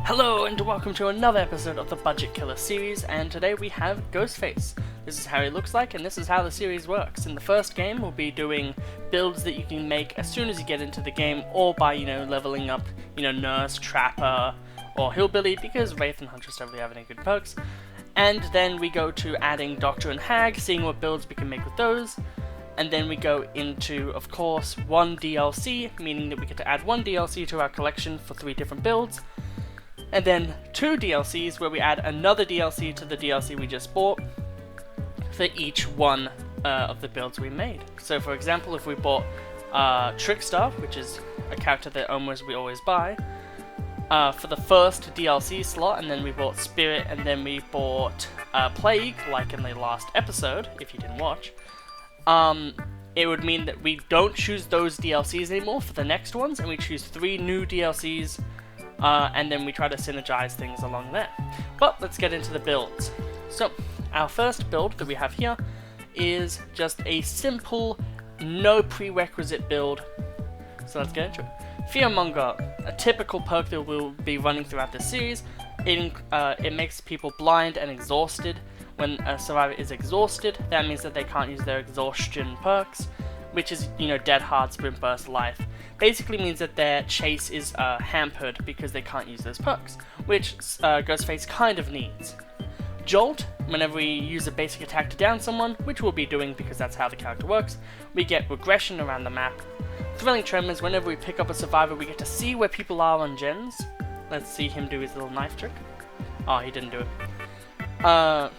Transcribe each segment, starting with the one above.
Hello and welcome to another episode of the Budget Killer series, and today we have Ghostface. This is how he looks like, and this is how the series works. In the first game, we'll be doing builds that you can make as soon as you get into the game, or by, leveling up, Nurse, Trapper, or Hillbilly, because Wraith and Huntress don't really have any good perks. And then we go to adding Doctor and Hag, seeing what builds we can make with those. And then we go into, of course, one DLC, meaning that we get to add one DLC to our collection for 3 different builds. And then 2 DLCs where we add another DLC to the DLC we just bought for each one of the builds we made. So for example, if we bought Trickstar, which is a character that we always buy, for the first DLC slot, and then we bought Spirit, and then we bought Plague, like in the last episode, if you didn't watch, it would mean that we don't choose those DLCs anymore for the next ones, and we choose 3 new DLCs, and then we try to synergize things along there. But let's get into the builds. So, our first build that we have here is just a simple, no prerequisite build. So let's get into it. Fearmonger, a typical perk that we'll be running throughout this series. It makes people blind and exhausted. When a survivor is exhausted, that means that they can't use their exhaustion perks, which is, Dead Hard, Sprint Burst, Life. Basically means that their chase is hampered because they can't use those perks, which Ghostface kind of needs. Jolt, whenever we use a basic attack to down someone, which we'll be doing because that's how the character works, we get regression around the map. Thrilling Tremors, whenever we pick up a survivor, we get to see where people are on gens. Let's see him do his little knife trick. Oh, he didn't do it.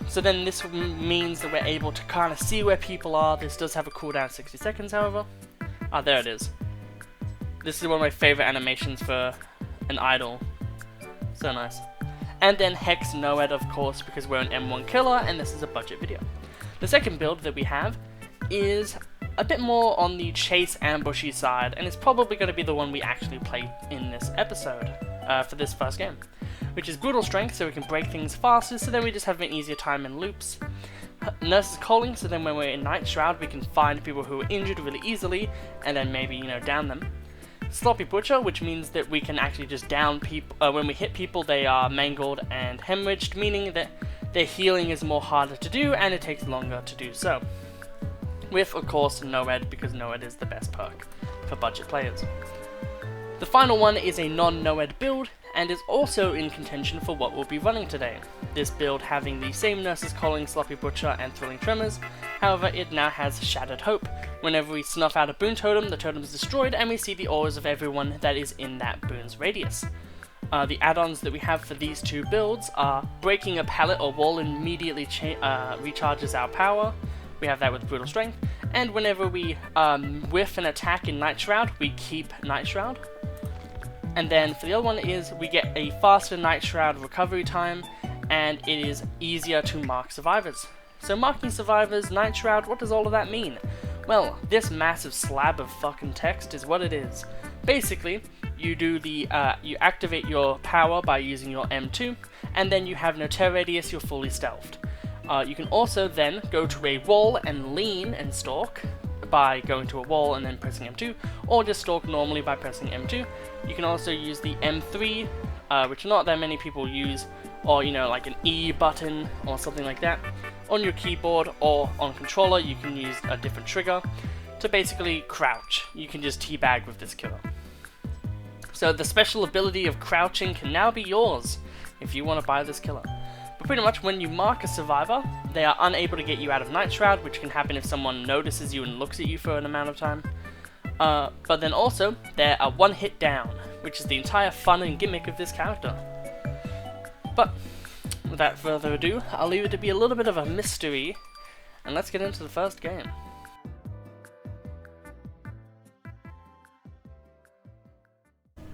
So then this means that we're able to kind of see where people are. This does have a cooldown of 60 seconds, however. Ah, there it is. This is one of my favorite animations for an idol. So nice. And then Hex Noed, of course, because we're an M1 killer, and this is a budget video. The second build that we have is a bit more on the chase ambushy side, and it's probably going to be the one we actually play in this episode, for this first game, which is Brutal Strength, so we can break things faster, so then we just have an easier time in loops. Nurse's Calling, so then when we're in Night Shroud, we can find people who are injured really easily, and then maybe, down them. Sloppy Butcher, which means that we can actually just down people. When we hit people, they are mangled and hemorrhaged, meaning that their healing is more harder to do, and it takes longer to do so. With, of course, Noed, because Noed is the best perk for budget players. The final one is a non-Noed build, and is also in contention for what we'll be running today. This build having the same Nurse's Calling, Sloppy Butcher, and Thrilling Tremors, however it now has Shattered Hope. Whenever we snuff out a boon totem, the totem is destroyed, and we see the auras of everyone that is in that boon's radius. The add-ons that we have for these 2 builds are Breaking a Pallet or Wall immediately recharges our power. We have that with Brutal Strength, and whenever we whiff an attack in Night Shroud, we keep Night Shroud. And then for the other one is we get a faster Night Shroud recovery time, and it is easier to mark survivors. So marking survivors, Night Shroud, what does all of that mean? Well, this massive slab of fucking text is what it is. Basically, you do you activate your power by using your M2, and then you have no tear radius, you're fully stealthed. You can also then go to a wall and lean and stalk by going to a wall and then pressing M2, or just stalk normally by pressing M2. You can also use the M3, which not that many people use, or like an E button or something like that. On your keyboard or on controller, you can use a different trigger to basically crouch. You can just teabag with this killer. So the special ability of crouching can now be yours if you want to buy this killer. But pretty much when you mark a survivor, they are unable to get you out of Night Shroud, which can happen if someone notices you and looks at you for an amount of time. But then also, they're a one-hit down, which is the entire fun and gimmick of this character. But without further ado, I'll leave it to be a little bit of a mystery, and let's get into the first game.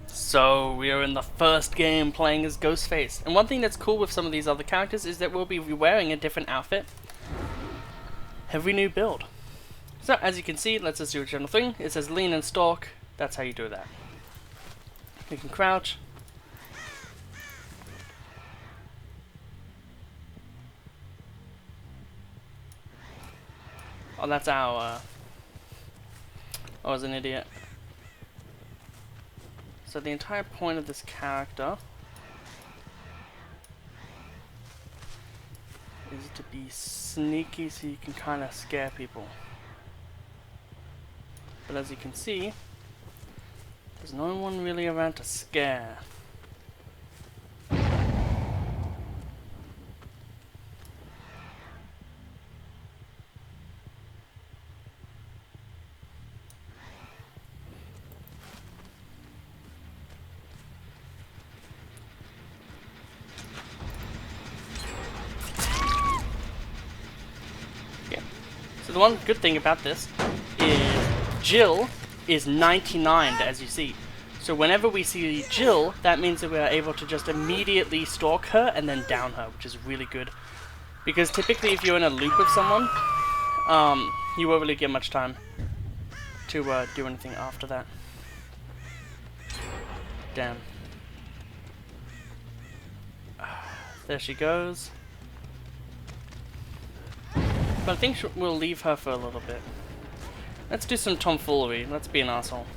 So, we are in the first game playing as Ghostface, and one thing that's cool with some of these other characters is that we'll be wearing a different outfit every new build. So, as you can see, let's just do a general thing. It says lean and stalk, that's how you do that. You can crouch. Oh, that's our, I was an idiot. So the entire point of this character is to be sneaky so you can kind of scare people. But as you can see, there's no one really around to scare. So the one good thing about this is Jill is 99, as you see. So whenever we see Jill, that means that we are able to just immediately stalk her and then down her, which is really good. Because typically if you're in a loop with someone, you won't really get much time to do anything after that. Damn. There she goes. But I think we'll leave her for a little bit. Let's do some tomfoolery. Let's be an asshole.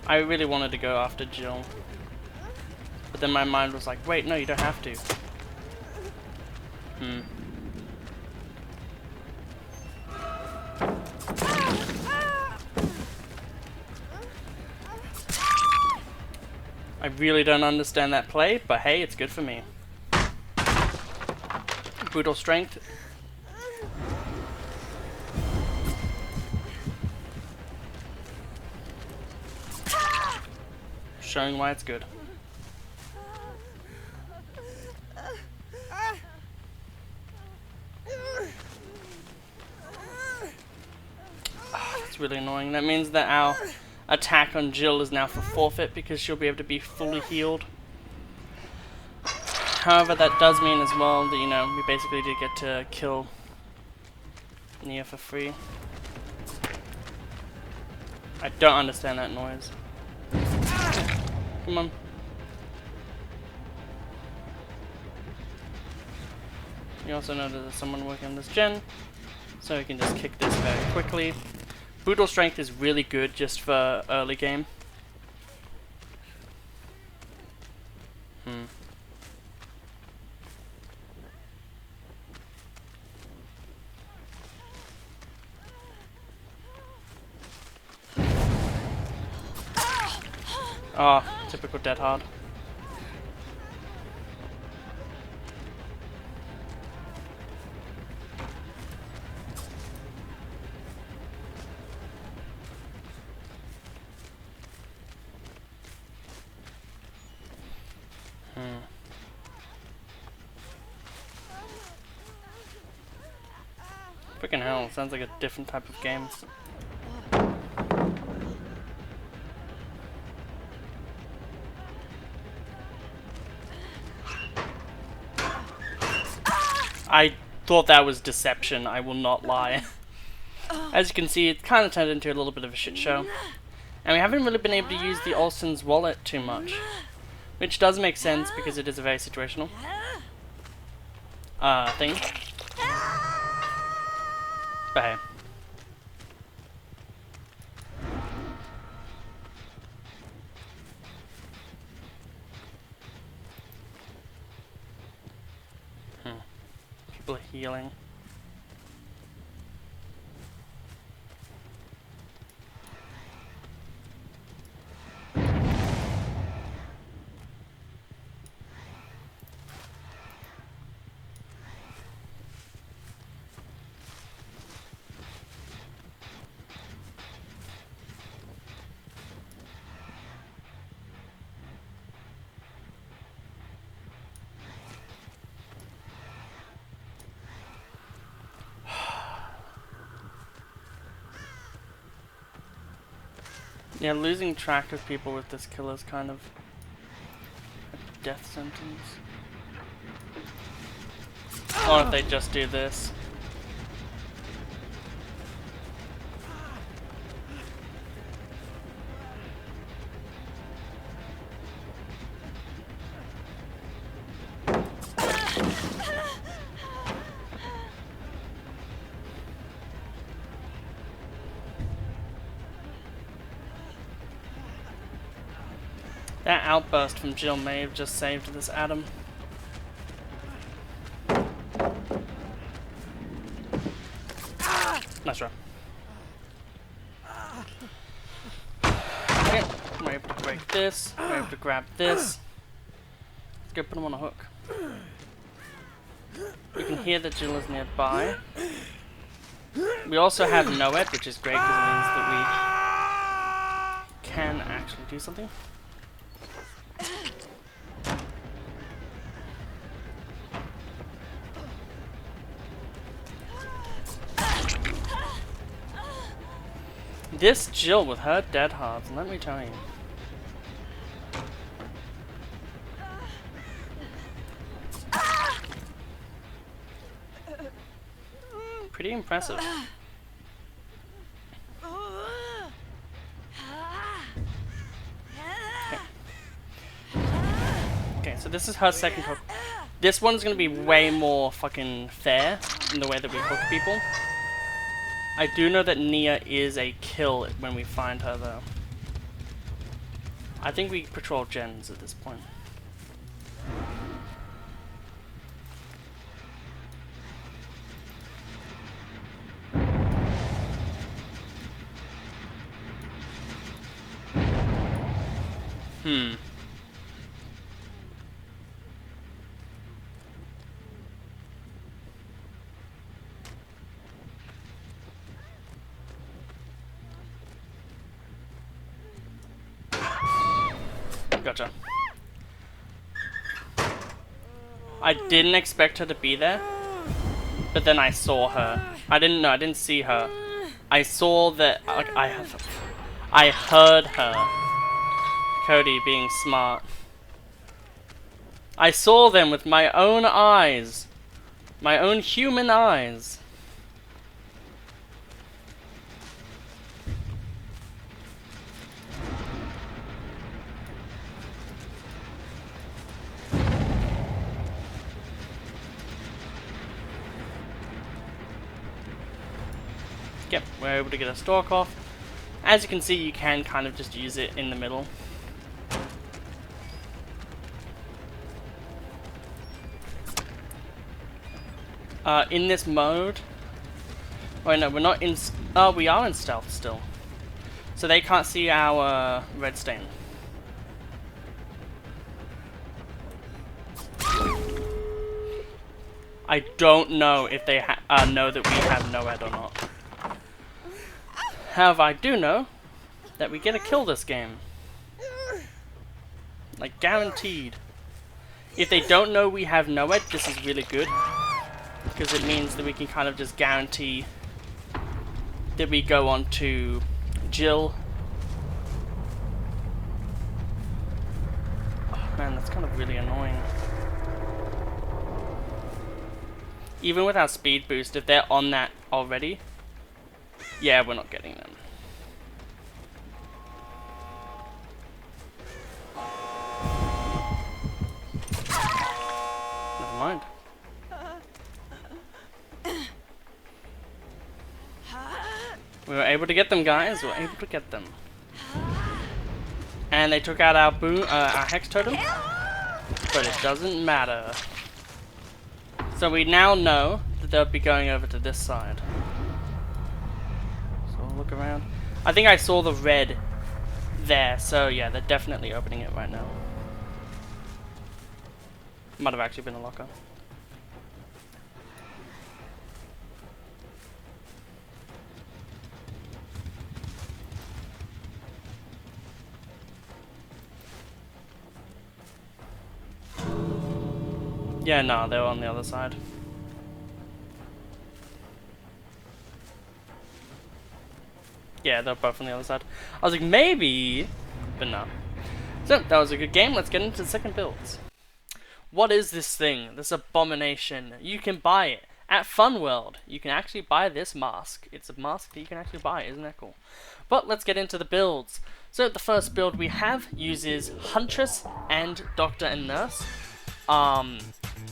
I really wanted to go after Jill. But then my mind was like, wait, no, you don't have to. I really don't understand that play, but hey, it's good for me. Brutal strength. Showing why it's good. That's really annoying. That means that our attack on Jill is now for forfeit because she'll be able to be fully healed. However, that does mean as well that, you know, we basically did get to kill Nia for free. I don't understand that noise. Come on. You also know that there's someone working on this gen, so we can just kick this very quickly. Brutal strength is really good just for early game. Oh, typical dead hard. Freaking hell, sounds like a different type of game. I thought that was deception, I will not lie. As you can see, it kind of turned into a little bit of a shit show. And we haven't really been able to use the Olsen's wallet too much. Which does make sense because it is a very situational thing. But hey. People are healing. Yeah, losing track of people with this kill is kind of a death sentence. Or if they just do this. That outburst from Jill may have just saved this Adam. Nice run. Okay, we're able to break this. We're able to grab this. Let's go put him on a hook. You can hear that Jill is nearby. We also have Noed, which is great because it means that we can actually do something. This Jill with her dead hearts, let me tell you. Pretty impressive. Okay, so this is her second hook. This one's gonna be way more fucking fair in the way that we hook people. I do know that Nia is a kill when we find her though. I think we patrol gens at this point. Gotcha. I didn't expect her to be there, but then I saw her. I didn't see her. I saw that, like, I heard her. Cody being smart. I saw them with my own eyes. My own human eyes. Yep, we're able to get a stalk off. As you can see, you can kind of just use it in the middle. In this mode... Oh no, we're not in... Oh, we are in stealth still. So they can't see our red stain. I don't know if they know that we have Noed or not. However, I do know that we get a kill this game. Like, guaranteed. If they don't know we have Noed, this is really good. Because it means that we can kind of just guarantee that we go on to Jill. Oh man, that's kind of really annoying. Even with our speed boost, if they're on that already, yeah, we're not getting them. Never mind. We were able to get them, guys. We were able to get them. And they took out our hex totem, but it doesn't matter. So we now know that they'll be going over to this side. So we'll look around. I think I saw the red there, so yeah, they're definitely opening it right now. Might have actually been a locker. Yeah, no, they were on the other side. Yeah, they're both on the other side. I was like, maybe, but no. So, that was a good game. Let's get into the second builds. What is this thing? This abomination. You can buy it at Fun World. You can actually buy this mask. It's a mask that you can actually buy. Isn't that cool? But let's get into the builds. So, the first build we have uses Huntress and Doctor and Nurse.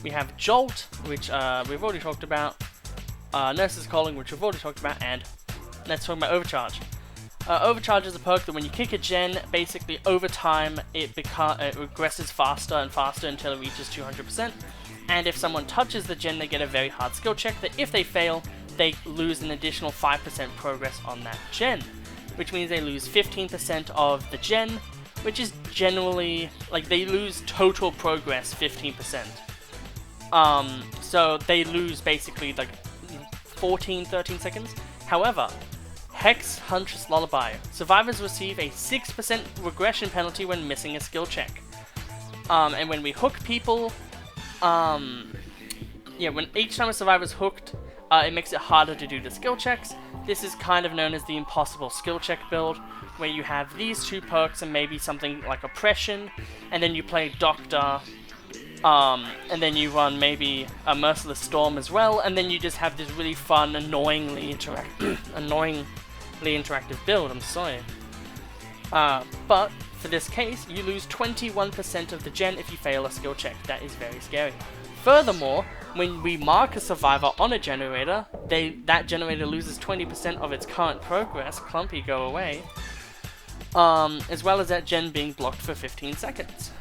We have Jolt, which we've already talked about, Nurse's Calling, which we've already talked about, and let's talk about Overcharge. Overcharge is a perk that when you kick a gen, basically over time it regresses faster and faster until it reaches 200%, and if someone touches the gen they get a very hard skill check that if they fail, they lose an additional 5% progress on that gen, which means they lose 15% of the gen, which is generally, like, they lose total progress 15%. So they lose basically like 13 seconds. However, Hex Huntress Lullaby. Survivors receive a 6% regression penalty when missing a skill check. And when we hook people, when each time a survivor is hooked, it makes it harder to do the skill checks. This is kind of known as the impossible skill check build, where you have these 2 perks and maybe something like Oppression, and then you play Doctor, and then you run maybe a Merciless Storm as well, and then you just have this really fun, annoyingly interactive build, I'm sorry. But for this case, you lose 21% of the gen if you fail a skill check. That is very scary. Furthermore, when we mark a survivor on a generator, that generator loses 20% of its current progress. Clumpy, go away. As well as that gen being blocked for 15 seconds.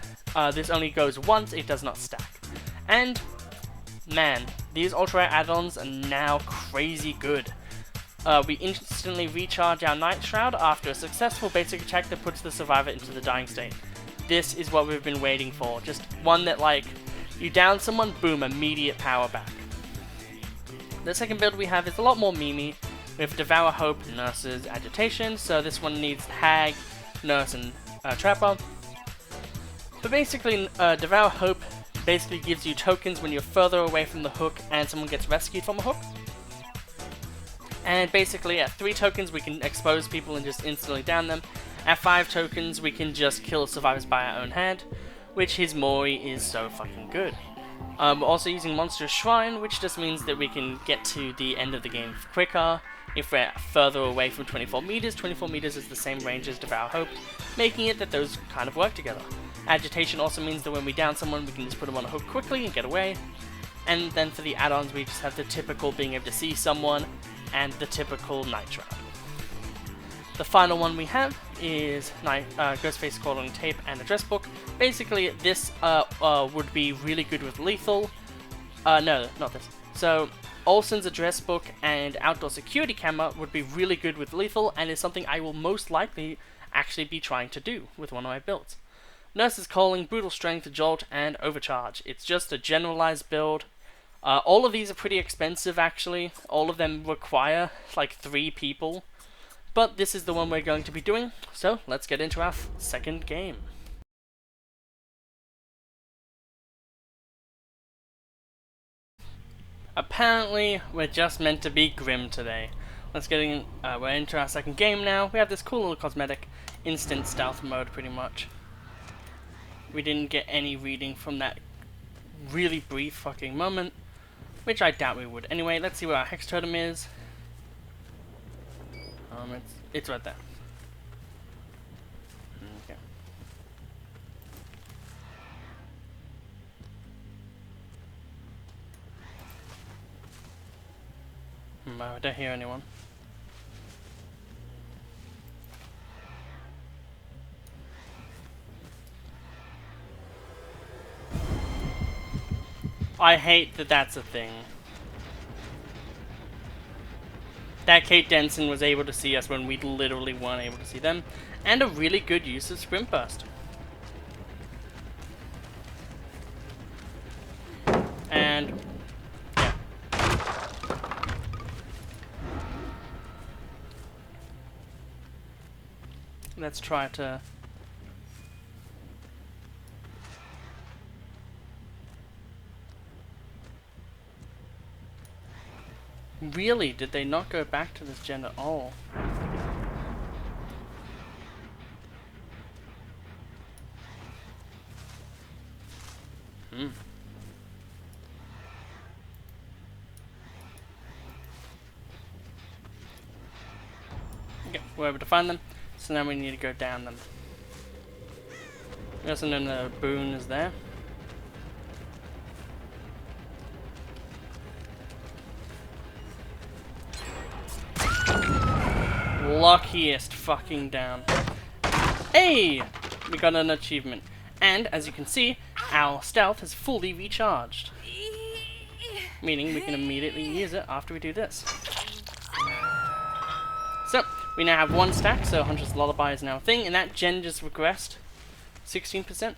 This only goes once, it does not stack. And, man, these ultra rare add-ons are now crazy good. We instantly recharge our Night Shroud after a successful basic attack that puts the survivor into the dying state. This is what we've been waiting for, just one that, like, you down someone, boom, immediate power back. The second build we have is a lot more memey, with Devour Hope, Nurse's Agitation, so this one needs Hag, Nurse, and Trapper. But basically, Devour Hope basically gives you tokens when you're further away from the hook and someone gets rescued from a hook. And basically at 3 tokens we can expose people and just instantly down them. At 5 tokens we can just kill survivors by our own hand, which his Mori is so fucking good. We're also using Monstrous Shrine, which just means that we can get to the end of the game quicker if we're further away from 24 meters. 24 meters is the same range as Devour Hope, making it that those kind of work together. Agitation also means that when we down someone we can just put them on a hook quickly and get away. And then for the add-ons we just have the typical being able to see someone and the typical Night Shroud. The final one we have is Ghostface Calling Tape and Address Book. Basically, this would be really good with Lethal. No, not this. So, Olsen's Address Book and Outdoor Security Camera would be really good with Lethal, and is something I will most likely actually be trying to do with one of my builds. Nurse's Calling, Brutal Strength, Jolt, and Overcharge. It's just a generalized build. All of these are pretty expensive, actually. All of them require, like, 3 people. But this is the one we're going to be doing, so let's get into our second game. Apparently, we're just meant to be grim today. Let's get in, we're into our second game now. We have this cool little cosmetic, instant stealth mode pretty much. We didn't get any reading from that really brief fucking moment, which I doubt we would. Anyway, let's see where our Hex Totem is. It's right there. Okay. I don't hear anyone. I hate that that's a thing. That Kate Denson was able to see us when we literally weren't able to see them. And a really good use of Sprint Burst. And yeah. Let's try to... Really? Did they not go back to this gen at all? Okay, we're able to find them, so now we need to go down them. We also know the boon is there. Luckiest fucking down. Hey! We got an achievement. And, as you can see, our stealth is fully recharged. Meaning we can immediately use it after we do this. So, we now have 1 stack, so Huntress Lullaby is now a thing, and that gen just regressed 16%.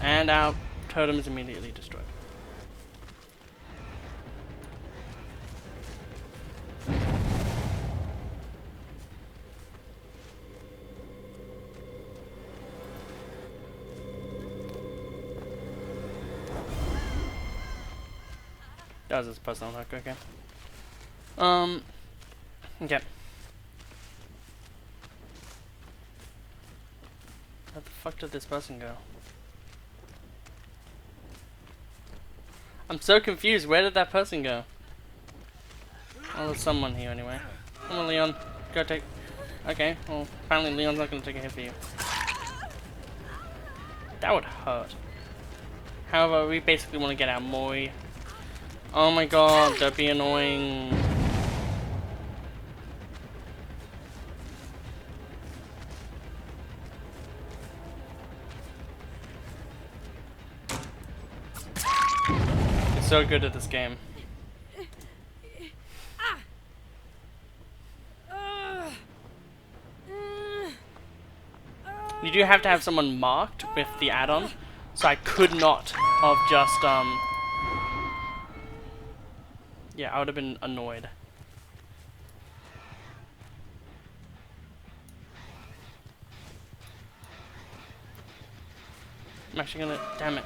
And our totem is immediately destroyed. That was his personal hook, okay. Okay. Where the fuck did this person go? I'm so confused, where did that person go? Oh, there's someone here anyway. Come on, Leon. Go take... Okay, well, apparently Leon's not gonna take a hit for you. That would hurt. However, we basically want to get our Mori. Oh my god, don't be annoying. You're so good at this game. You do have to have someone marked with the add-on, so I could not have just, yeah, I would have been annoyed. I'm actually gonna, damn it.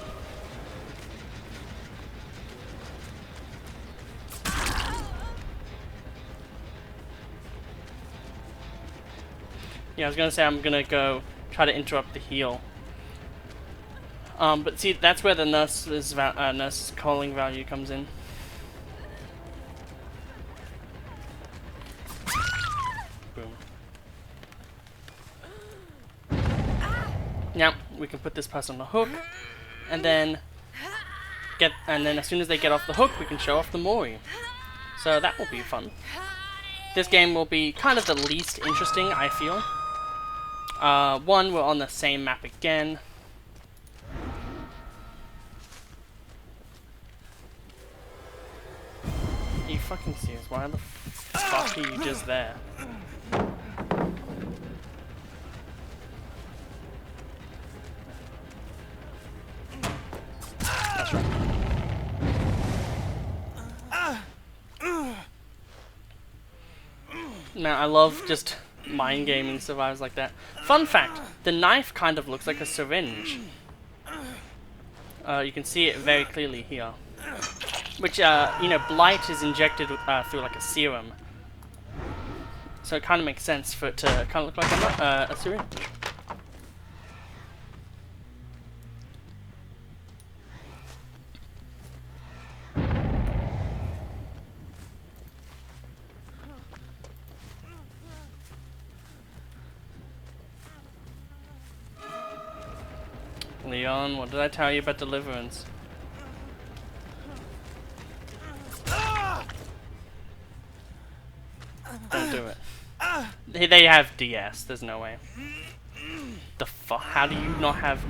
Yeah, I was gonna say I'm gonna go try to interrupt the heal. But see, that's where the nurse's calling value comes in. Boom. Now we can put this person on the hook, and then as soon as they get off the hook, we can show off the Mori. So that will be fun. This game will be kind of the least interesting, I feel. One, we're on the same map again. Are you fucking serious? Why the fuck are you just there? That's right. Now, I love just mind gaming survivors like that. Fun fact, the knife kind of looks like a syringe. You can see it very clearly here. Which, you know, blight is injected through like a serum. So it kind of makes sense for it to kind of look like a syringe. Leon, what did I tell you about Deliverance? Don't do it. They have DS, there's no way. The fuck? How do you not have...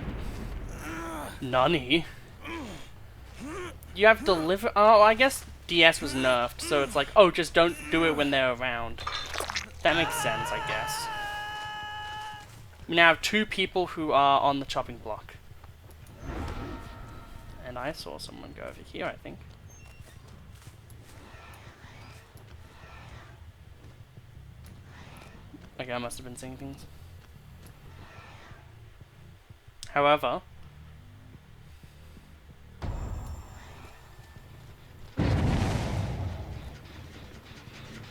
Nani? You have Deliver... Oh, I guess DS was nerfed, so it's like, oh, just don't do it when they're around. That makes sense, I guess. We now have 2 people who are on the chopping block. And I saw someone go over here, I think. Okay, I must have been seeing things. However...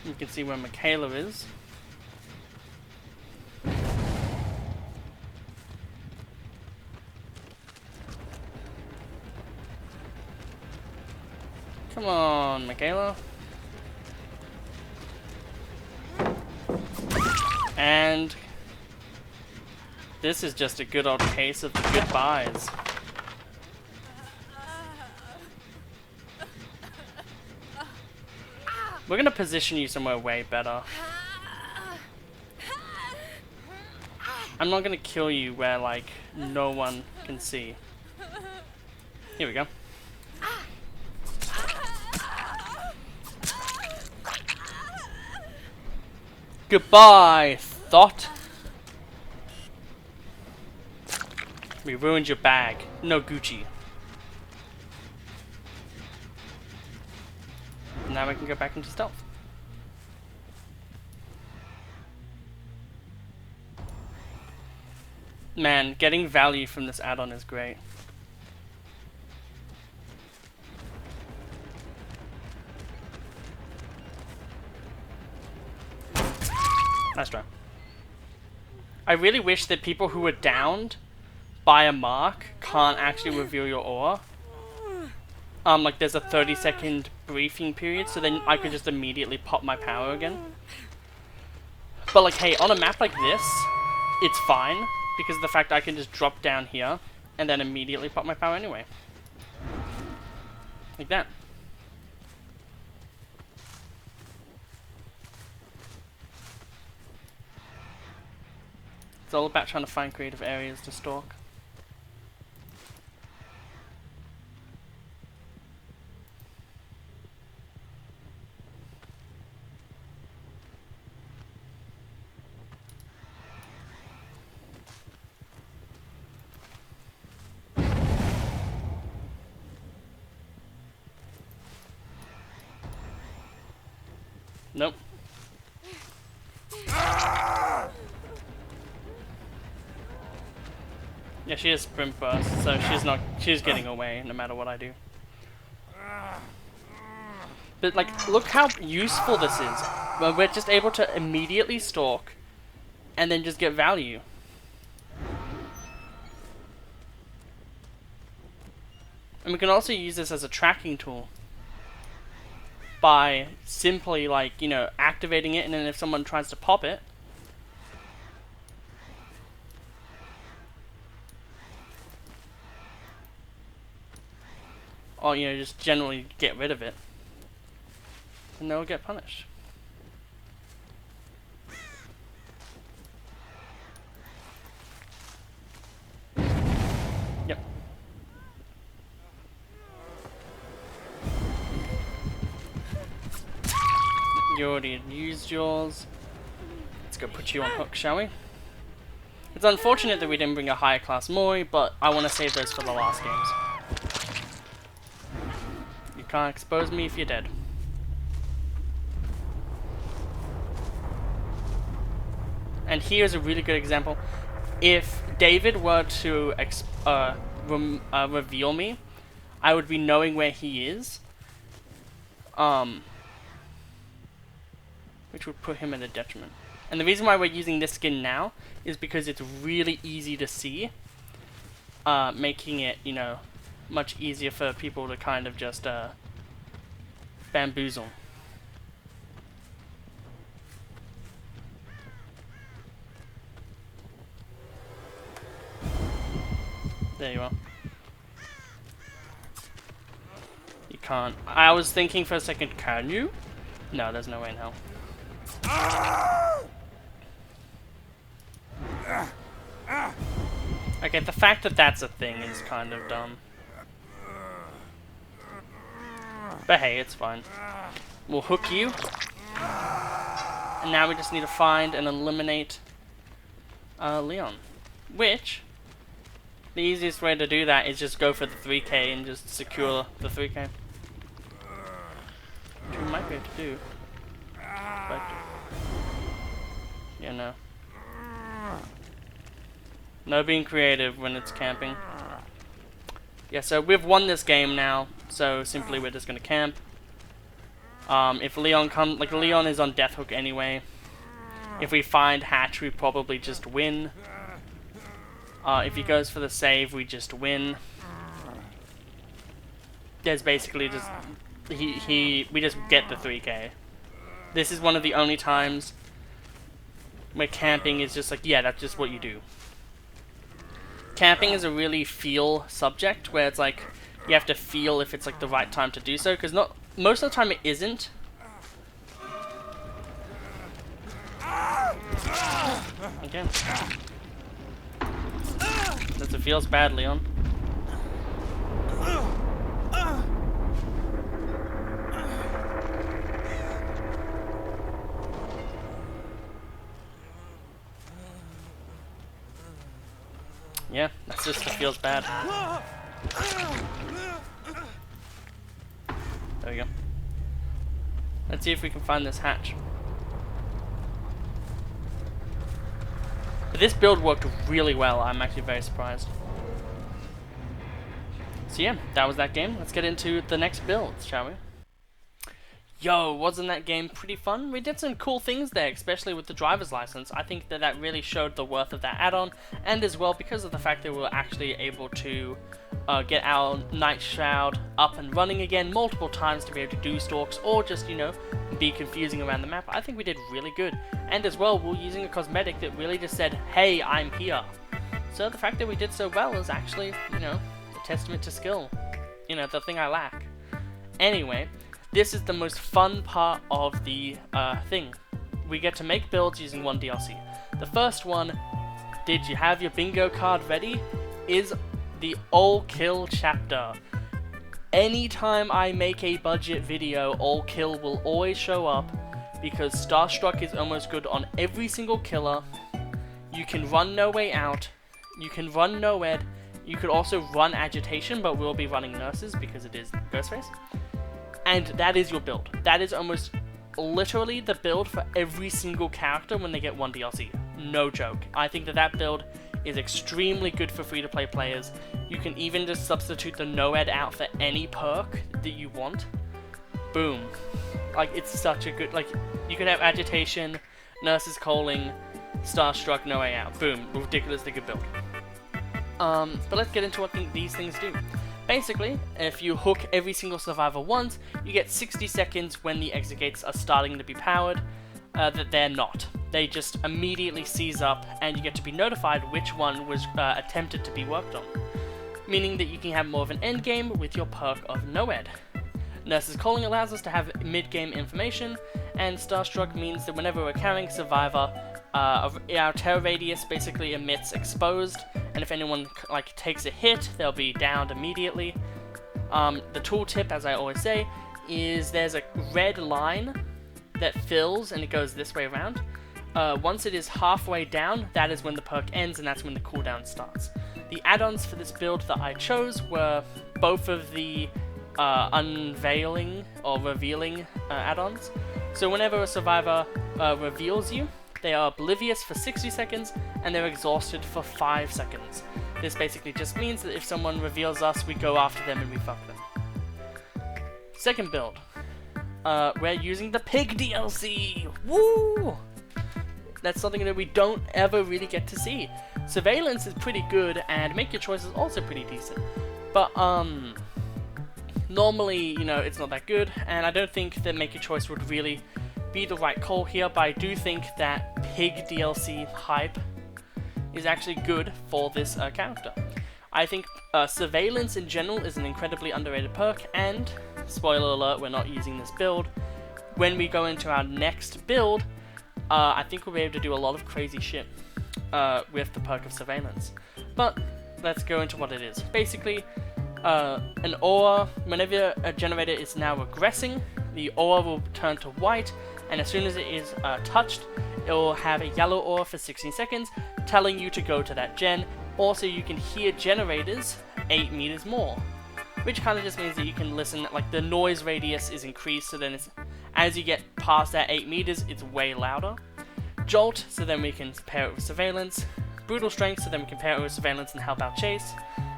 you can see where Michaela is. Come on, Michaela. And this is just a good old case of the goodbyes. We're gonna position you somewhere way better. I'm not gonna kill you where, like, no one can see. Here we go. Goodbye, thought. We ruined your bag. No Gucci. Now we can go back into stealth. Man, getting value from this add-on is great. Nice try. I really wish that people who are downed by a mark can't actually reveal your aura. Like there's a 30-second briefing period, so then I could just immediately pop my power again. But like, hey, on a map like this, it's fine, because of the fact I can just drop down here, and then immediately pop my power anyway. Like that. It's all about trying to find creative areas to stalk. Nope. Yeah, she has sprint burst, so she's getting away no matter what I do. But like, look how useful this is. Where we're just able to immediately stalk and then just get value. And we can also use this as a tracking tool by simply, like, you know, activating it, and then if someone tries to pop it, or, you know, just generally get rid of it, and they'll get punished. Yep. You already used yours. Let's go put you on hook, shall we? It's unfortunate that we didn't bring a higher class Moi, but I want to save those for the last games. You can't expose me if you're dead. And here's a really good example. If David were to reveal me, I would be knowing where he is. Which would put him at a detriment. And the reason why we're using this skin now is because it's really easy to see, making it, you know, much easier for people to kind of just bamboozle. There you are. You can't. I was thinking for a second, can you? No, there's no way in hell. Okay, the fact that that's a thing is kind of dumb. But hey, it's fine. We'll hook you. And now we just need to find and eliminate Leon. Which, the easiest way to do that is just go for the 3k and just secure the 3k. Which we might be able to do. But, you know. No being creative when it's camping. Yeah, so we've won this game now, so simply we're just gonna camp. If Leon comes, like, Leon is on death hook anyway. If we find Hatch, we probably just win. If he goes for the save, we just win. There's basically just we just get the 3k. This is one of the only times where camping is just like, yeah, that's just what you do. Camping is a really feel subject, where it's like, you have to feel if it's like the right time to do so, because most of the time it isn't. Again. Does it feels bad, Leon? Yeah, that sister feels bad. There we go. Let's see if we can find this hatch. But this build worked really well. I'm actually very surprised. So yeah, that was that game. Let's get into the next build, shall we? Yo, wasn't that game pretty fun? We did some cool things there, especially with the driver's license. I think that that really showed the worth of that add-on, and as well because of the fact that we were actually able to get our Night Shroud up and running again multiple times to be able to do stalks, or just, you know, be confusing around the map. I think we did really good. And as well, we're using a cosmetic that really just said, hey, I'm here. So the fact that we did so well is actually, you know, a testament to skill. You know, the thing I lack. Anyway, this is the most fun part of the thing. We get to make builds using one DLC. The first one, did you have your bingo card ready? Is the All Kill chapter. Anytime I make a budget video, All Kill will always show up because Starstruck is almost good on every single killer. You can run No Way Out. You can run NOED. You could also run Agitation, but we'll be running Nurses because it is Ghostface. And that is your build. That is almost literally the build for every single character when they get one DLC. No joke. I think that that build is extremely good for free-to-play players. You can even just substitute the NOED out for any perk that you want. Boom. Like, it's such a good, like, you can have Agitation, Nurses Calling, Starstruck, No Way Out. Boom. Ridiculously good build. But let's get into what these things do. Basically, if you hook every single survivor once, you get 60 seconds when the exit gates are starting to be powered, that they're not. They just immediately seize up, and you get to be notified which one was attempted to be worked on. Meaning that you can have more of an end game with your perk of NOED. Nurses Calling allows us to have mid-game information, and Starstruck means that whenever we're carrying survivor, our terror radius basically emits exposed, and if anyone like takes a hit, they'll be downed immediately. The tooltip, as I always say, is there's a red line that fills and it goes this way around. Once it is halfway down, that is when the perk ends and that's when the cooldown starts. The add-ons for this build that I chose were both of the unveiling or revealing add-ons. So whenever a survivor reveals you, they are oblivious for 60 seconds and they're exhausted for 5 seconds. This basically just means that if someone reveals us, we go after them and we fuck them. Second build. We're using the Pig DLC! Woo! That's something that we don't ever really get to see. Surveillance is pretty good, and Make Your Choice is also pretty decent. But, normally, you know, it's not that good, and I don't think that Make Your Choice would really be the right call here, but I do think that Pig DLC hype is actually good for this character. I think Surveillance in general is an incredibly underrated perk, and, spoiler alert, we're not using this build. When we go into our next build, I think we'll be able to do a lot of crazy shit with the perk of Surveillance. But let's go into what it is. Basically, an aura, whenever a generator is now regressing, the aura will turn to white, and as soon as it is touched, it will have a yellow aura for 16 seconds, telling you to go to that gen. Also, you can hear generators 8 meters more, which kind of just means that you can listen, like the noise radius is increased, so then it's, as you get past that 8 meters, it's way louder. Jolt, so then we can pair it with Surveillance. Brutal Strength, so then we can pair it with Surveillance and help out Chase.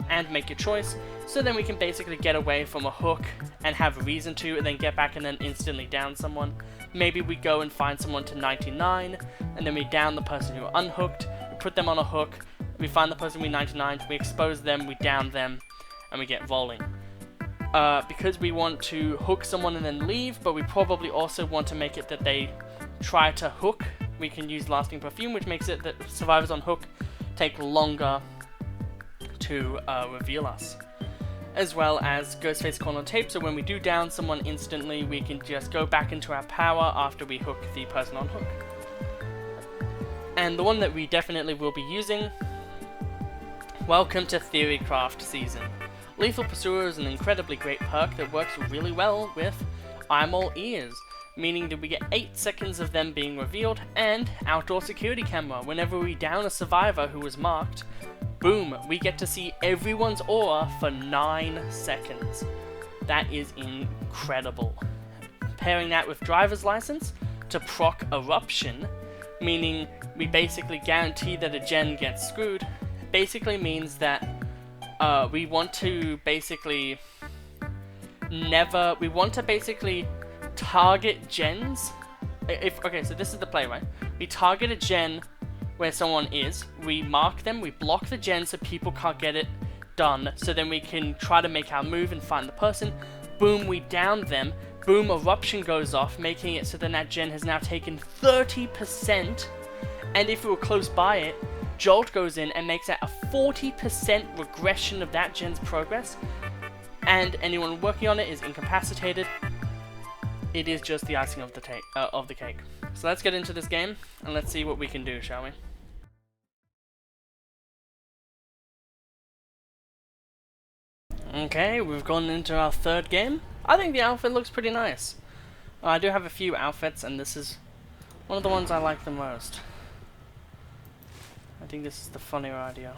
And Make Your Choice, so then we can basically get away from a hook and have a reason to, and then get back and then instantly down someone. Maybe we go and find someone to 99, and then we down the person who are unhooked, we put them on a hook, we find the person we 99, we expose them, we down them, and we get rolling. Because we want to hook someone and then leave, but we probably also want to make it that they try to hook, we can use Lasting Perfume, which makes it that survivors on hook take longer to reveal us. As well as Ghostface Call on Tape, so when we do down someone instantly, we can just go back into our power after we hook the person on hook. And the one that we definitely will be using, welcome to Theorycraft Season. Lethal Pursuer is an incredibly great perk that works really well with I'm All Ears, meaning that we get 8 seconds of them being revealed, and Outdoor Security Camera. Whenever we down a survivor who was marked, boom, we get to see everyone's aura for 9 seconds. That is incredible. Pairing that with driver's license to proc eruption, meaning we basically guarantee that a gen gets screwed, basically means that we want to basically target gens. Okay, so this is the play, right? We target a gen where someone is, we mark them, we block the gen so people can't get it done, so then we can try to make our move and find the person. Boom, we down them. Boom, eruption goes off, making it so then that gen has now taken 30%, and if we were close by it, Jolt goes in and makes that a 40% regression of that gen's progress, and anyone working on it is incapacitated. It is just the icing of the cake. So let's get into this game, and let's see what we can do, shall we? Okay, we've gone into our third game. I think the outfit looks pretty nice. I do have a few outfits, and this is one of the ones I like the most. I think this is the funnier idea.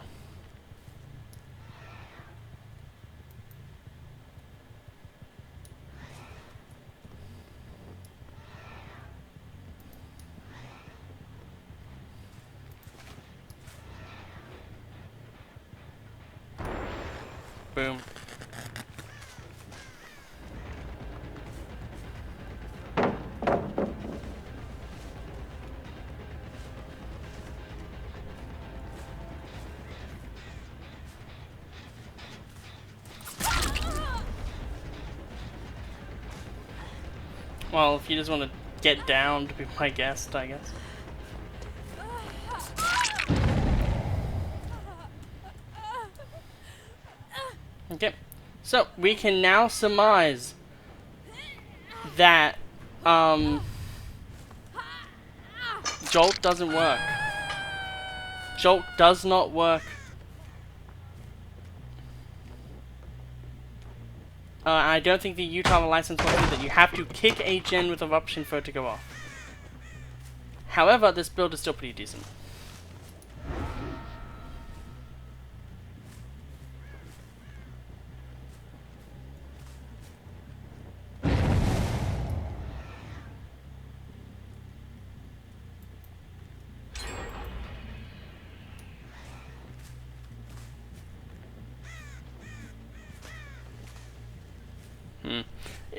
Boom. Well, if you just want to get down to be my guest, I guess. Okay, so we can now surmise that Jolt doesn't work. Jolt does not work. I don't think the Utah license will do that. You have to kick a gen with eruption for it to go off. However, this build is still pretty decent.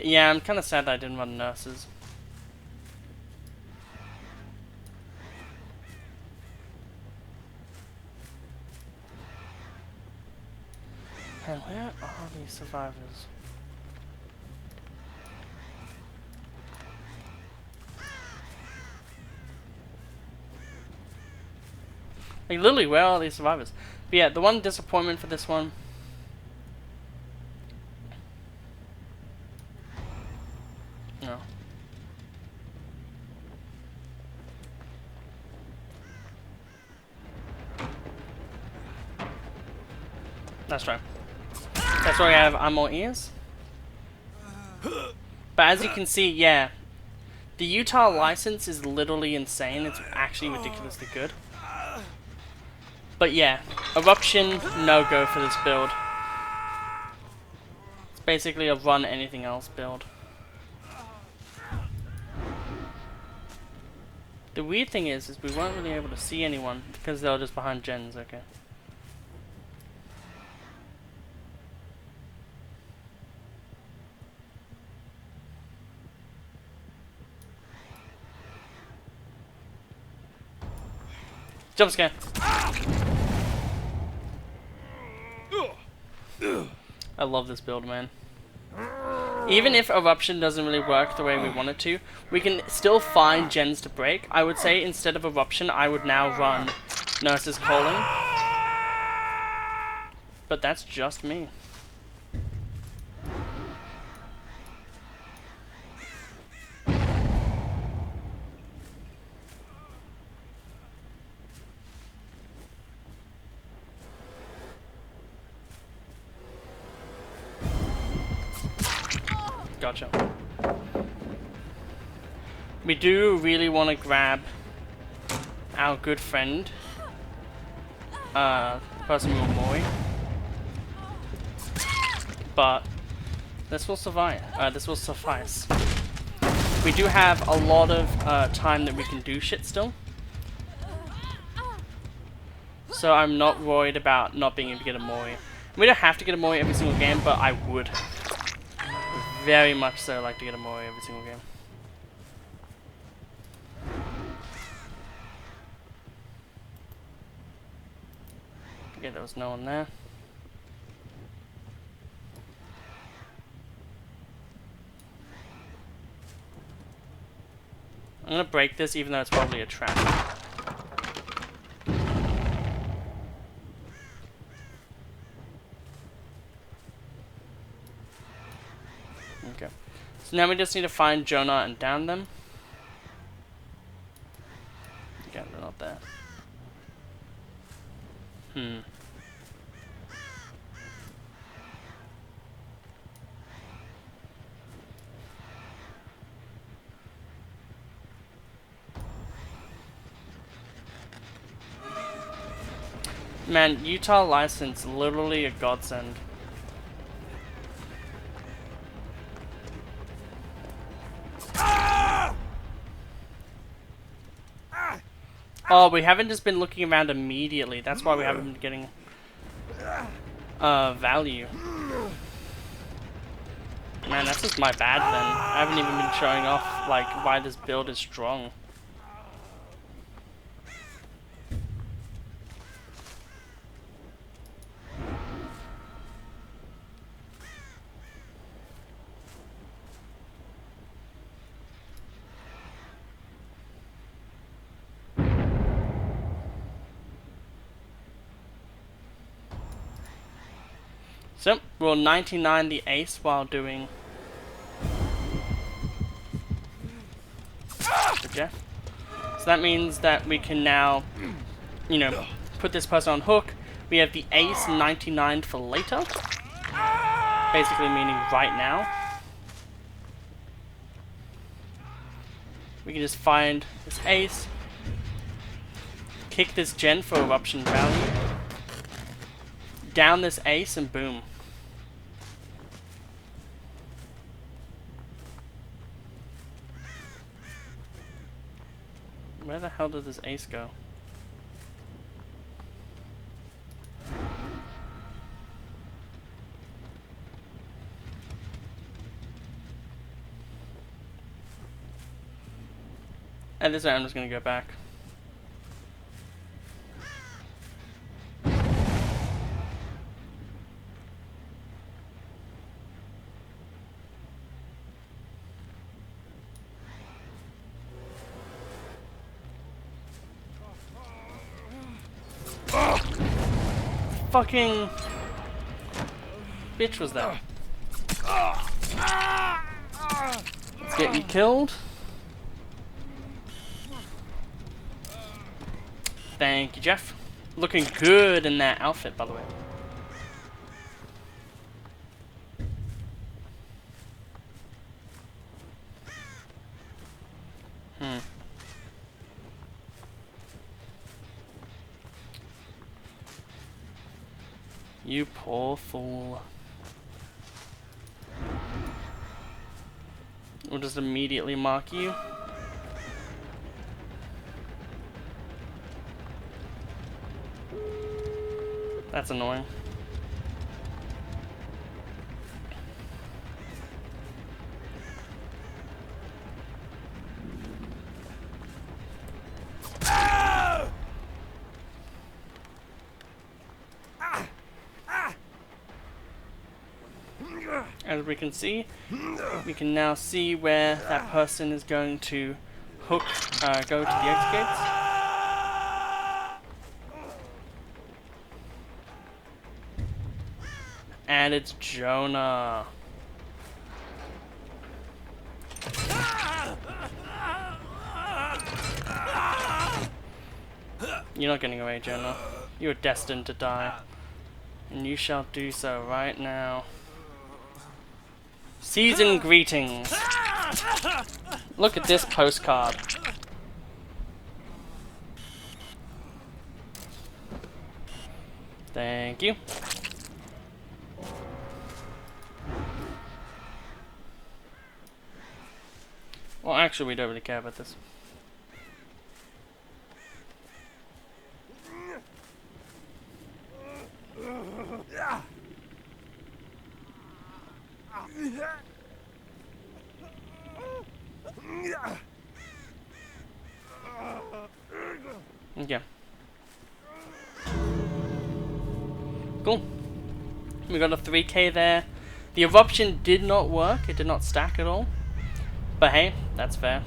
Yeah, I'm kind of sad I didn't run nurses. And where are these survivors? Like, literally, where are these survivors? But yeah, the one disappointment for this one... No. That's right. That's why I have ammo ears. But as you can see, yeah, the Utah license is literally insane. It's actually ridiculously good. But yeah, eruption, no-go for this build. It's basically a run anything else build. The weird thing is we weren't really able to see anyone because they were just behind gens, okay. Jump scare. I love this build, man. Even if eruption doesn't really work the way we want it to, we can still find gens to break. I would say instead of eruption, I would now run Nurse's Calling. But that's just me. Gotcha. We do really want to grab our good friend, person we will Mori. But this will survive. This will suffice. We do have a lot of time that we can do shit still. So I'm not worried about not being able to get a Mori. We don't have to get a Mori every single game, but I would very much so like to get a Mori every single game. Okay, there was no one there. I'm gonna break this even though it's probably a trap. Okay. So now we just need to find Jonah and down them. Okay, they're not there. Man, Utah license, literally a godsend. Oh, we haven't just been looking around immediately. That's why we haven't been getting value. Man, that's just my bad then. I haven't even been showing off like why this build is strong. So, we'll 99 the ace while doing the Jeff. So that means that we can now, you know, put this person on hook. We have the ace 99 for later. Basically meaning right now. We can just find this ace, kick this gen for eruption value, down this ace, and boom. Where the hell did this ace go? At this point, I'm just gonna go back. Fucking bitch was that? Let's get you killed. Thank you, Jeff. Looking good in that outfit, by the way. You poor fool. We'll just immediately mark you. That's annoying. As we can see, we can now see where that person is going to hook, go to the exit gates. And it's Jonah. You're not getting away, Jonah. You are destined to die. And you shall do so right now. Season greetings. Look at this postcard. Thank you. Well, actually, we don't really care about this. Okay. Cool. We got a 3k there. The eruption did not work. It did not stack at all. But hey, that's fair.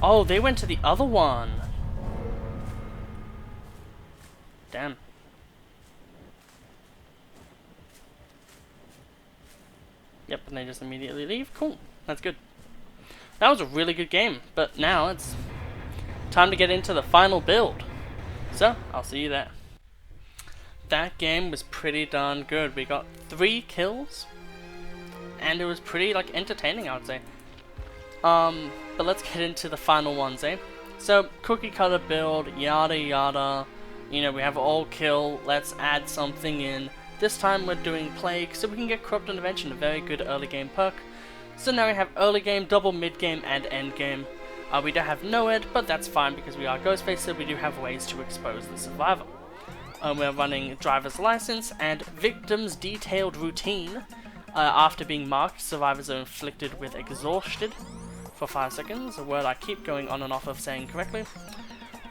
Oh, they went to the other one. Damn. Yep, and they just immediately leave. Cool. That's good. That was a really good game, but now it's time to get into the final build. So, I'll see you there. That game was pretty darn good. We got 3 kills, and it was pretty, like, entertaining, I would say. But let's get into the final ones, eh? So, cookie cutter build, yada yada. You know, we have all kill, let's add something in. This time we're doing Plague, so we can get Corrupt Intervention, a very good early game perk. So now we have early game, double mid game, and end game. We don't have NOED, but that's fine because we are Ghostface, so we do have ways to expose the survivor. We're running Driver's License and Victim's Detailed Routine. After being marked, survivors are inflicted with Exhausted for 5 seconds, a word I keep going on and off of saying correctly.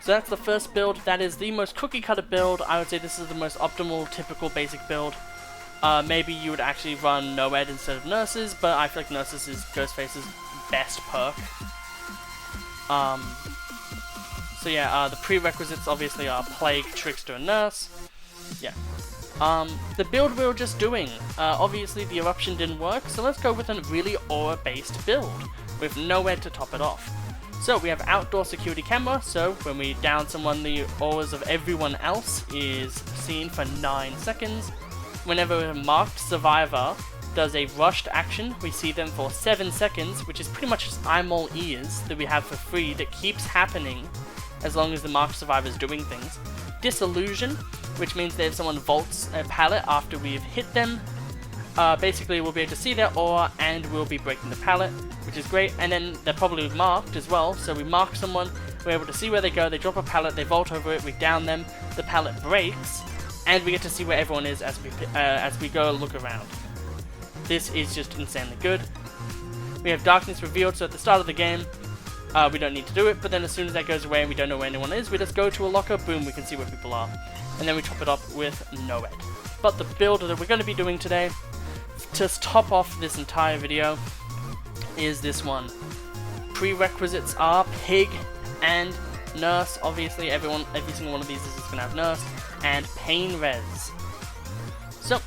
So that's the first build. That is the most cookie cutter build. I would say this is the most optimal, typical, basic build. Maybe you would actually run NOED instead of Nurses, but I feel like Nurses is Ghostface's best perk. So yeah, the prerequisites obviously are Plague, Trickster, and Nurse. Yeah. The build we were just doing, obviously the Eruption didn't work, so let's go with a really aura-based build, with NOED to top it off. So we have outdoor security camera, so when we down someone, the auras of everyone else is seen for 9 seconds. Whenever a marked survivor does a rushed action, we see them for 7 seconds, which is pretty much just I'm all ears that we have for free that keeps happening as long as the marked survivor is doing things. Disillusion, which means that if someone vaults a pallet after we've hit them, basically we'll be able to see their aura and we'll be breaking the pallet, which is great. And then they're probably marked as well, so we mark someone, we're able to see where they go, they drop a pallet, they vault over it, we down them, the pallet breaks, and we get to see where everyone is as we go look around. This is just insanely good. We have darkness revealed, so at the start of the game, we don't need to do it, but then as soon as that goes away and we don't know where anyone is, we just go to a locker, boom, we can see where people are. And then we top it up with NOED. But the build that we're going to be doing today, to top off this entire video, is this one. Prerequisites are Pig and Nurse. Obviously, every single one of these is just going to have Nurse. And Pain Res. So,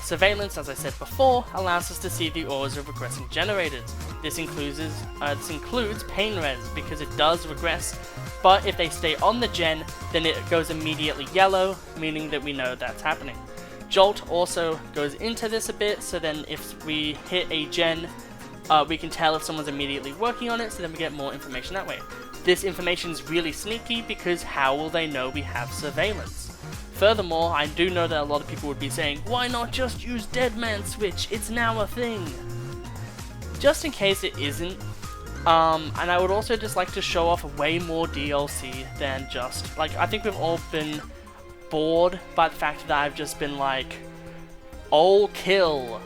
Surveillance, as I said before, allows us to see the auras of regressing generators. This includes Pain Res, because it does regress, but if they stay on the gen, then it goes immediately yellow, meaning that we know that's happening. Jolt also goes into this a bit, so then if we hit a gen, we can tell if someone's immediately working on it, so then we get more information that way. This information is really sneaky because how will they know we have surveillance? Furthermore, I do know that a lot of people would be saying, why not just use Dead Man Switch? It's now a thing. Just in case it isn't, and I would also just like to show off way more DLC than just, like, I think we've all been bored by the fact that I've just been like, all kill,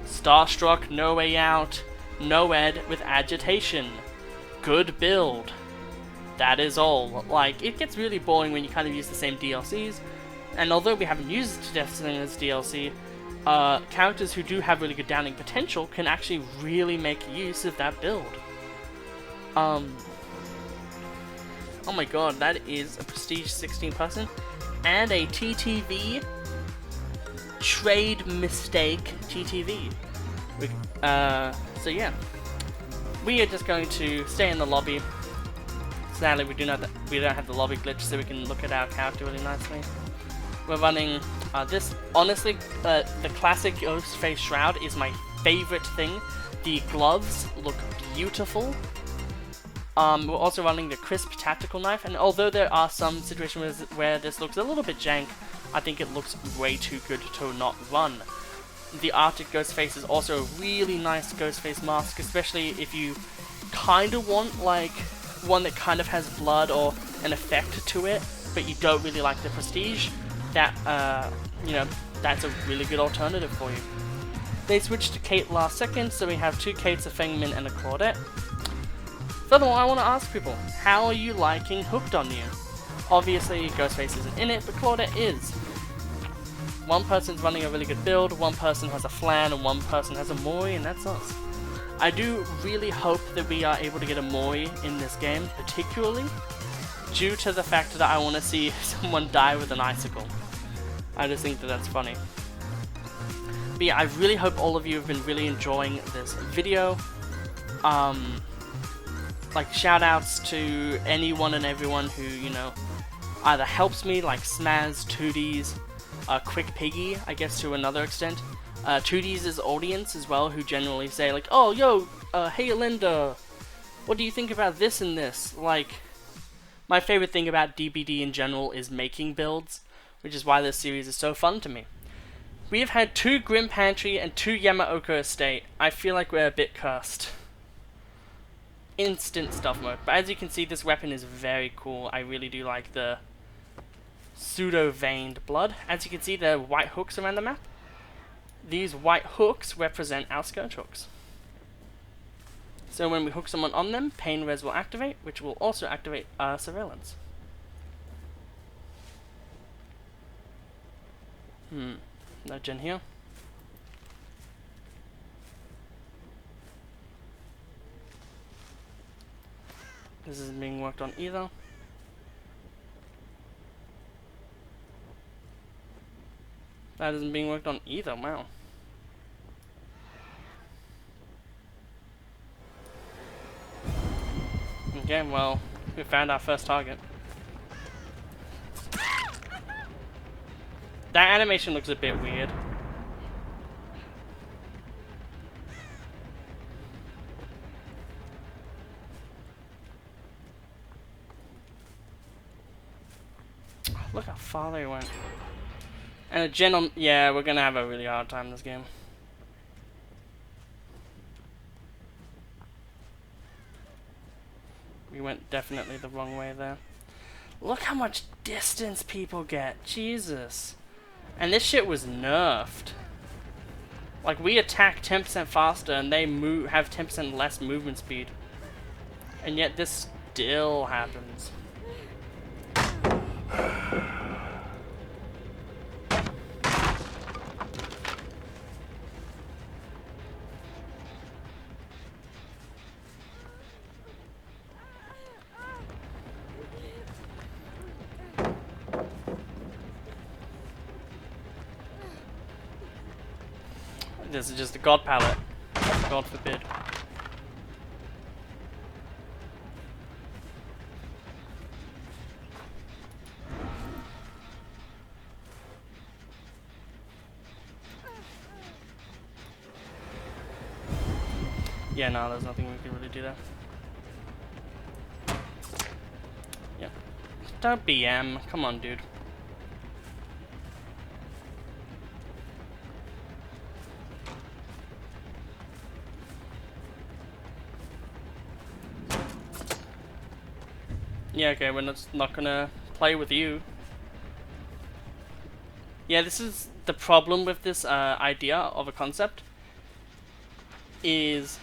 Starstruck, No Way Out, NOED with Agitation, good build, that is all. Like, it gets really boring when you kind of use the same DLCs, and although we haven't used Death Slinger's DLC, characters who do have really good downing potential can actually really make use of that build. Oh my god, that is a Prestige 16 person and a TTV Trade Mistake TTV. So yeah, we are just going to stay in the lobby. Sadly, we don't have the lobby glitch, so we can look at our character really nicely. We're running this. Honestly, the classic Ghostface Shroud is my favorite thing. The gloves look beautiful. We're also running the Crisp Tactical Knife, and although there are some situations where this looks a little bit jank, I think it looks way too good to not run. The Arctic Ghostface is also a really nice Ghostface mask, especially if you kind of want like one that kind of has blood or an effect to it, but you don't really like the prestige. That you know, that's a really good alternative for you. They switched to Kate last second, so we have 2 Kates, a Feng Min, and a Claudette. Furthermore, I want to ask people, how are you liking Hooked on You? Obviously, Ghostface isn't in it, but Claudette is. One person's running a really good build, one person has a Flan, and one person has a Mori, and that's us. I do really hope that we are able to get a Mori in this game, particularly due to the fact that I want to see someone die with an icicle. I just think that that's funny. But yeah, I really hope all of you have been really enjoying this video. Like, shout outs to anyone and everyone who, you know, either helps me, like Smaz, Tooties, Quick Piggy, I guess to another extent. Tooties' audience as well, who generally say like, oh, yo, hey Linda, what do you think about this and this? Like, my favorite thing about DBD in general is making builds, which is why this series is so fun to me. We have had 2 Grim Pantry and 2 Yamaoka Estate. I feel like we're a bit cursed. Instant stuff mode. But as you can see, this weapon is very cool. I really do like the pseudo-veined blood. As you can see, there are white hooks around the map. These white hooks represent our Scourge hooks. So when we hook someone on them, Pain Res will activate, which will also activate Surveillance. No gen here. This isn't being worked on either. That isn't being worked on either, wow. Okay, well, we found our first target. That animation looks a bit weird. Look how far they went. And a gen, yeah, we're gonna have a really hard time this game. We went definitely the wrong way there. Look how much distance people get. Jesus. And this shit was nerfed. Like, we attack 10% faster and they have 10% less movement speed. And yet this still happens. This is just a god palette. God forbid. Yeah, no, there's nothing we can really do there. Yeah. Don't BM. Come on, dude. Yeah, okay, we're not gonna play with you. Yeah, this is the problem with this idea of a concept. Is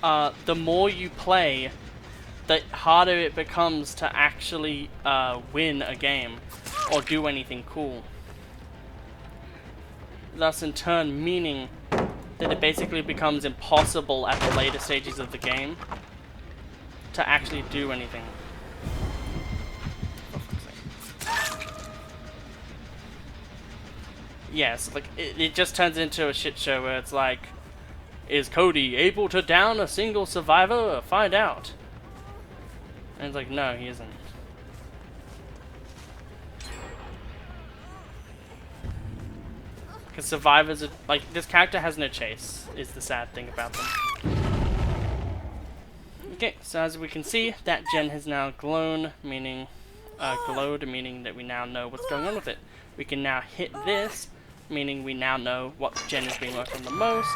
the more you play, the harder it becomes to actually win a game or do anything cool. Thus, in turn, meaning that it basically becomes impossible at the later stages of the game to actually do anything. Yes, like, it just turns into a shit show where it's like, is Cody able to down a single survivor? Find out. And it's like, no, he isn't. Because survivors are, like, this character has no chase, is the sad thing about them. Okay, so as we can see, that gen has now glowed, meaning that we now know what's going on with it. We can now hit this, meaning we now know what gen is being worked on the most,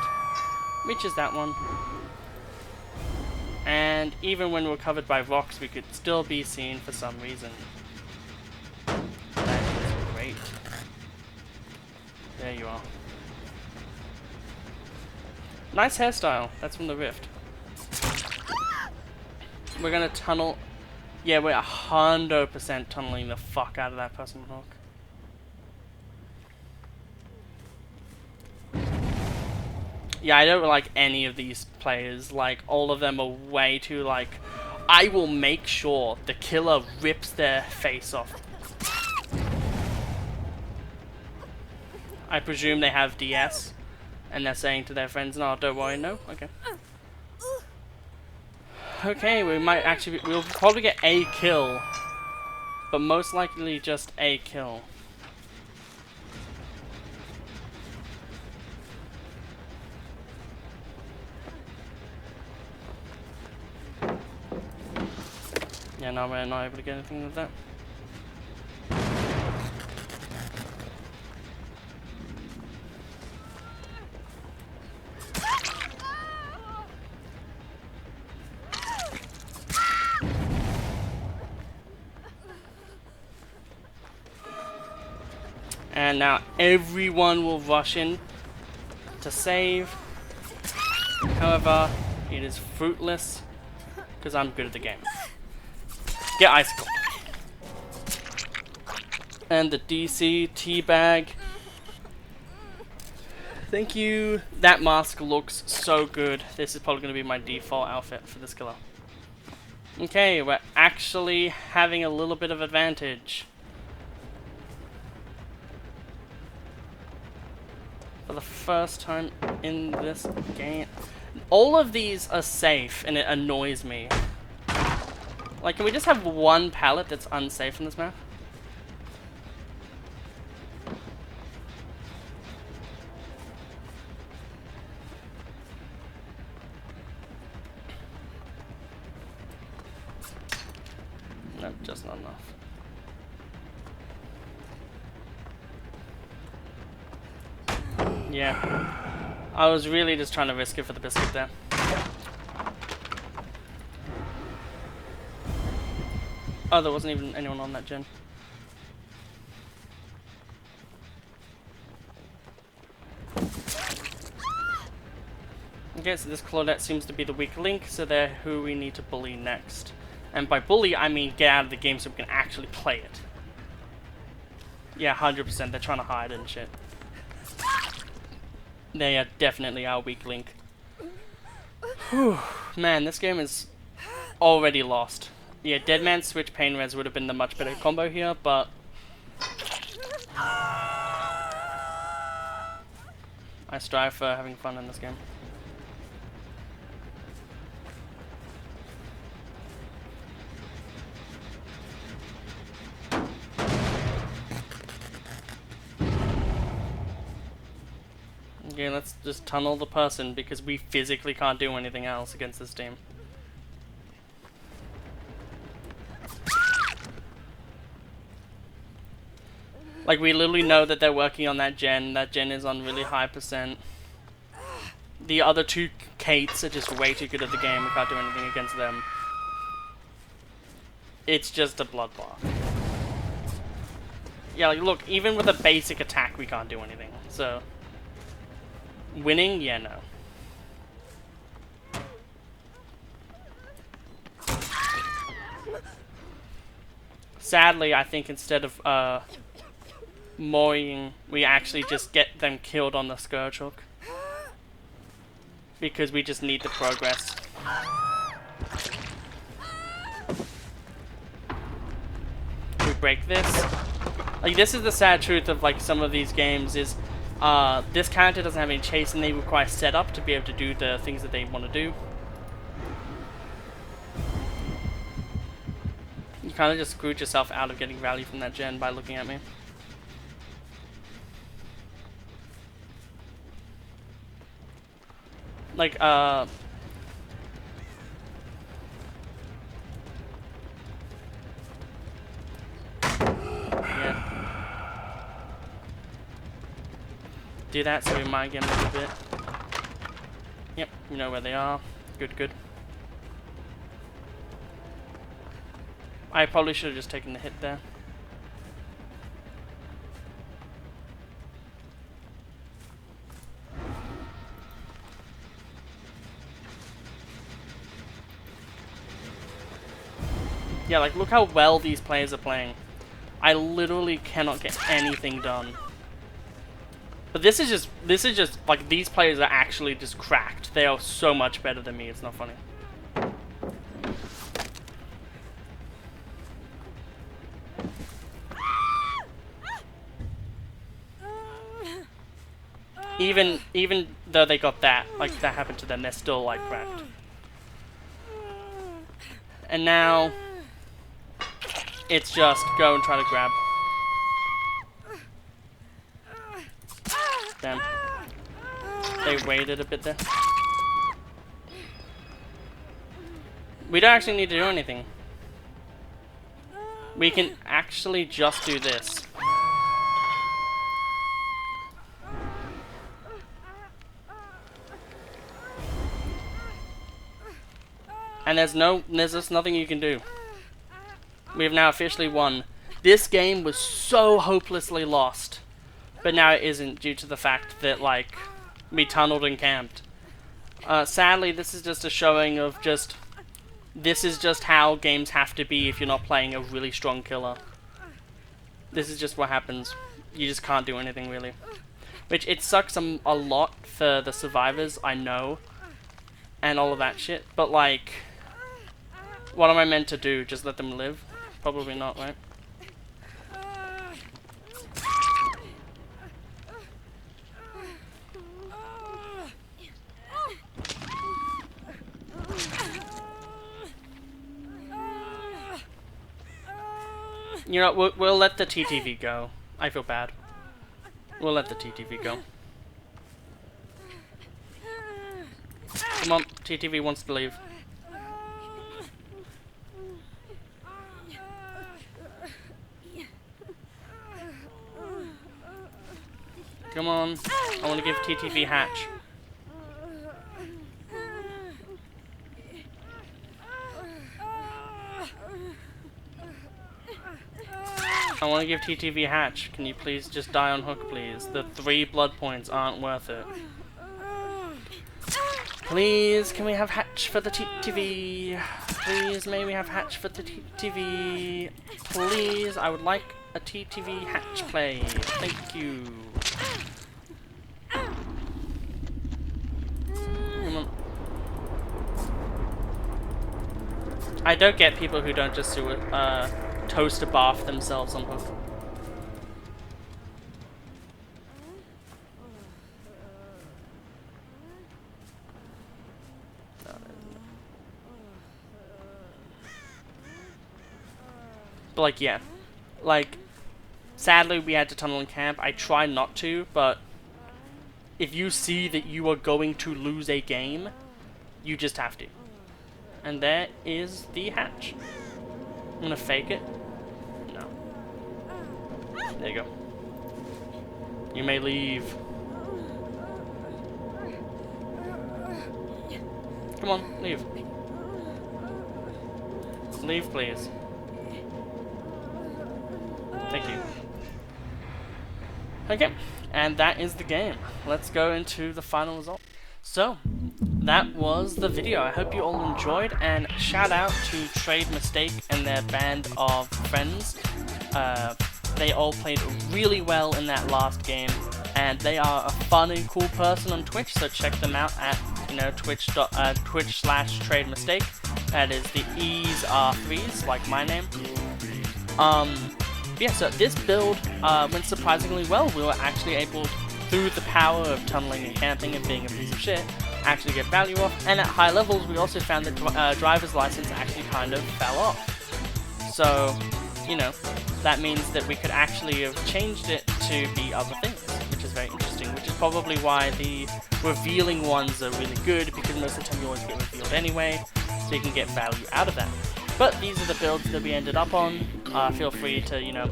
which is that one. And even when we're covered by rocks, we could still be seen for some reason. That is great. There you are. Nice hairstyle. That's from the Rift. We're gonna tunnel. Yeah, we're 100% tunneling the fuck out of that person hook. Yeah, I don't like any of these players. Like, all of them are way too, like, I will make sure the killer rips their face off. I presume they have DS, and they're saying to their friends, no, don't worry, no? Okay. Okay, we'll probably get a kill, but most likely just a kill. Yeah, no, we're not able to get anything with that. And now everyone will rush in to save. However, it is fruitless because I'm good at the game. Get icicle. And the DC teabag. Thank you. That mask looks so good. This is probably going to be my default outfit for this killer. Okay, we're actually having a little bit of advantage. For the first time in this game. All of these are safe, and it annoys me. Like, can we just have one pallet that's unsafe in this map? Nope, just not enough. Yeah. I was really just trying to risk it for the biscuit there. Oh, there wasn't even anyone on that gen. Okay, so this Claudette seems to be the weak link, so they're who we need to bully next. And by bully, I mean get out of the game so we can actually play it. Yeah, 100%, they're trying to hide and shit. They are definitely our weak link. Whew, man, this game is already lost. Yeah, Deadman Switch Pain Res would have been the much better combo here, but I strive for having fun in this game. Okay, let's just tunnel the person because we physically can't do anything else against this team. Like, we literally know that they're working on that gen. That gen is on really high percent. The other two Kates are just way too good at the game. We can't do anything against them. It's just a bloodbath. Yeah, like, look, even with a basic attack, we can't do anything. So, winning? Yeah, no. Sadly, I think instead of mowing, we actually just get them killed on the Scourge Hook. Because we just need the progress. We break this. Like, this is the sad truth of, like, some of these games is this character doesn't have any chase and they require setup to be able to do the things that they want to do. You kind of just screwed yourself out of getting value from that gen by looking at me. Like, Yeah. Do that so we might get a little bit. Yep, you know where they are. Good, good. I probably should have just taken the hit there. Yeah, like, look how well these players are playing. I literally cannot get anything done. But this is just, like, these players are actually just cracked. They are so much better than me, it's not funny. Even though they got that, like, that happened to them, they're still, like, cracked. And now, it's just go and try to grab. Damn. They waited a bit there. We don't actually need to do anything. We can actually just do this. And there's just nothing you can do. We have now officially won. This game was so hopelessly lost. But now it isn't, due to the fact that, like, we tunneled and camped. Sadly, this is just a showing of just... This is just how games have to be if you're not playing a really strong killer. This is just what happens. You just can't do anything, really. Which, it sucks a lot for the survivors, I know. And all of that shit. But, like... What am I meant to do? Just let them live? Probably not, right? You know, we'll let the TTV go. I feel bad. We'll let the TTV go. Come on, TTV wants to leave. Come on, I want to give TTV hatch. I want to give TTV hatch. Can you please just die on hook, please? The 3 blood points aren't worth it. Please, can we have hatch for the TTV? Please, may we have hatch for the TTV? Please, I would like a TTV hatch play. Thank you. Come on. I don't get people who don't just do it, toast a bath themselves on hook. But like, yeah, like, sadly we had to tunnel and camp. I try not to, but if you see that you are going to lose a game, you just have to. And there is the hatch. I'm gonna fake it. No. There you go. You may leave. Come on, leave. Leave, please. Thank you. Okay, and that is the game. Let's go into the final result. So, that was the video. I hope you all enjoyed, and shout out to Trade Mistake and their band of friends. They all played really well in that last game, and they are a fun and cool person on Twitch, so check them out at, you know, twitch.tv/TradeMistake. That is the E's are 3's, like my name. Yeah, so this build went surprisingly well. We were actually able, through the power of tunneling and camping and being a piece of shit, actually get value off. And at high levels, we also found that driver's license actually kind of fell off. So, you know, that means that we could actually have changed it to be other things, which is very interesting, which is probably why the revealing ones are really good, because most of the time you always get revealed anyway, so you can get value out of that. But these are the builds that we ended up on. Feel free to, you know,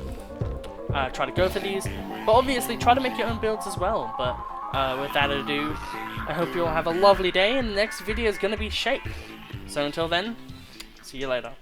try to go for these. But obviously, try to make your own builds as well. But without ado, I hope you all have a lovely day, and the next video is going to be Shape. So until then, see you later.